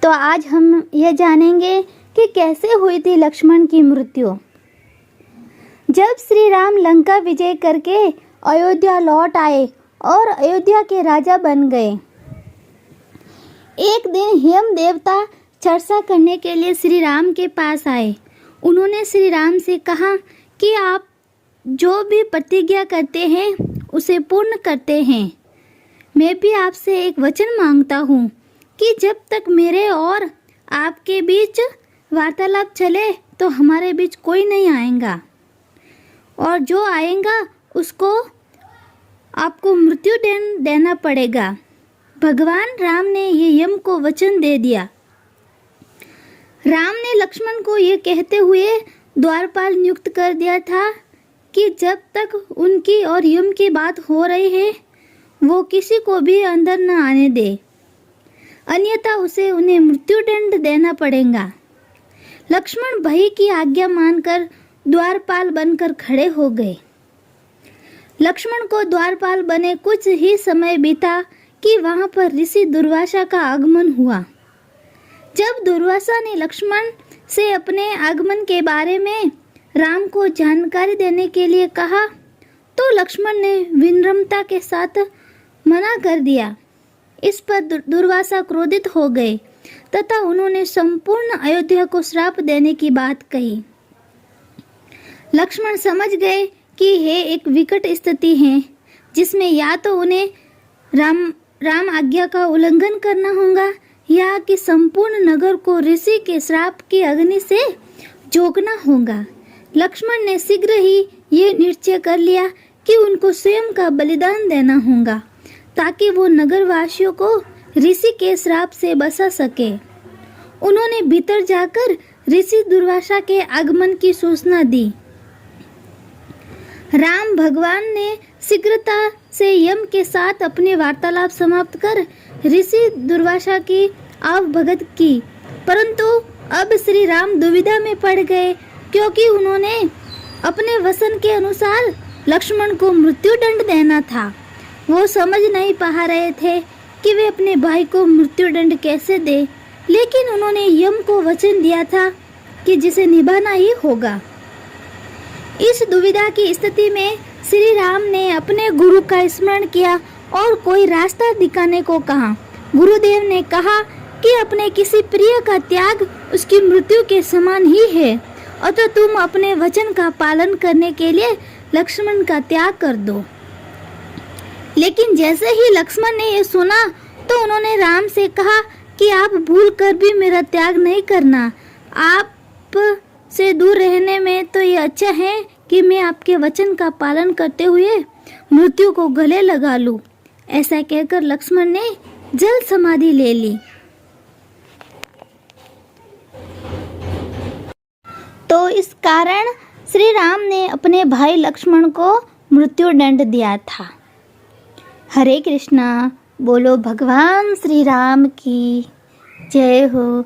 तो आज हम यह जानेंगे कि कैसे हुई थी लक्ष्मण की मृत्यु। जब श्री राम लंका विजय करके अयोध्या लौट आए और अयोध्या के राजा बन गए, एक दिन यम देवता चर्चा करने के लिए श्री राम के पास आए। उन्होंने श्री राम से कहा कि आप जो भी प्रतिज्ञा करते हैं उसे पूर्ण करते हैं। मैं भी आपसे एक वचन मांगता हूँ कि जब तक मेरे और आपके बीच वार्तालाप चले तो हमारे बीच कोई नहीं आएगा, और जो आएगा उसको आपको मृत्यु दंड देना पड़ेगा। भगवान राम ने ये यम को वचन दे दिया। राम ने लक्ष्मण को ये कहते हुए द्वारपाल नियुक्त कर दिया था कि जब तक उनकी और यम की बात हो रही है वो किसी को भी अंदर न आने दे, अन्यथा उसे उन्हें मृत्यु दंड देना पड़ेगा। लक्ष्मण भई की आज्ञा मानकर द्वारपाल बनकर खड़े हो गए। लक्ष्मण को द्वारपाल बने कुछ ही समय बीता कि वहां पर ऋषि दुर्वासा का आगमन हुआ। जब दुर्वासा ने लक्ष्मण से अपने आगमन के बारे में राम को जानकारी देने के लिए कहा तो लक्ष्मण ने विनम्रता के साथ मना कर दिया। इस पर दुर्वासा क्रोधित हो गए तथा उन्होंने संपूर्ण अयोध्या को श्राप देने की बात कही। लक्ष्मण समझ गए कि यह एक विकट स्थिति है जिसमें या तो उन्हें राम आज्ञा का उल्लंघन करना होगा या कि संपूर्ण नगर को ऋषि के श्राप की अग्नि से झोंकना होगा। लक्ष्मण ने शीघ्र ही ये निश्चय कर लिया कि उनको स्वयं का बलिदान देना होगा ताकि वो नगरवासियों को ऋषि के श्राप से बचा सके। उन्होंने भीतर जाकर ऋषि दुर्वासा के आगमन की सूचना दी। राम भगवान ने शीघ्रता से यम के साथ अपने वार्तालाप समाप्त कर ऋषि दुर्वासा की आवभगत की, परंतु अब श्री राम दुविधा में पड़ गए क्योंकि उन्होंने अपने वचन के अनुसार लक्ष्मण को मृत्यु दंड देना था। वो समझ नहीं पा रहे थे कि वे अपने भाई को मृत्यु दंड कैसे दे, लेकिन उन्होंने यम को वचन दिया था कि जिसे निभाना ही होगा। इस दुविधा की स्थिति में श्री राम ने अपने गुरु का स्मरण किया और कोई रास्ता दिखाने को कहा। गुरुदेव ने कहा कि अपने किसी प्रिय का त्याग उसकी मृत्यु के समान ही है, अतः तुम अपने वचन का पालन करने के लिए लक्ष्मण का त्याग कर दो। लेकिन जैसे ही लक्ष्मण ने यह सुना तो उन्होंने राम से कहा कि आप भूल कर भी मेरा त्याग नहीं करना। आप से दूर रहने में तो ये अच्छा है कि मैं आपके वचन का पालन करते हुए मृत्यु को गले लगा लूं। ऐसा कहकर लक्ष्मण ने जल समाधि ले ली। तो इस कारण श्री राम ने अपने भाई लक्ष्मण को मृत्यु दंड दिया था। हरे कृष्णा। बोलो भगवान श्री राम की जय हो।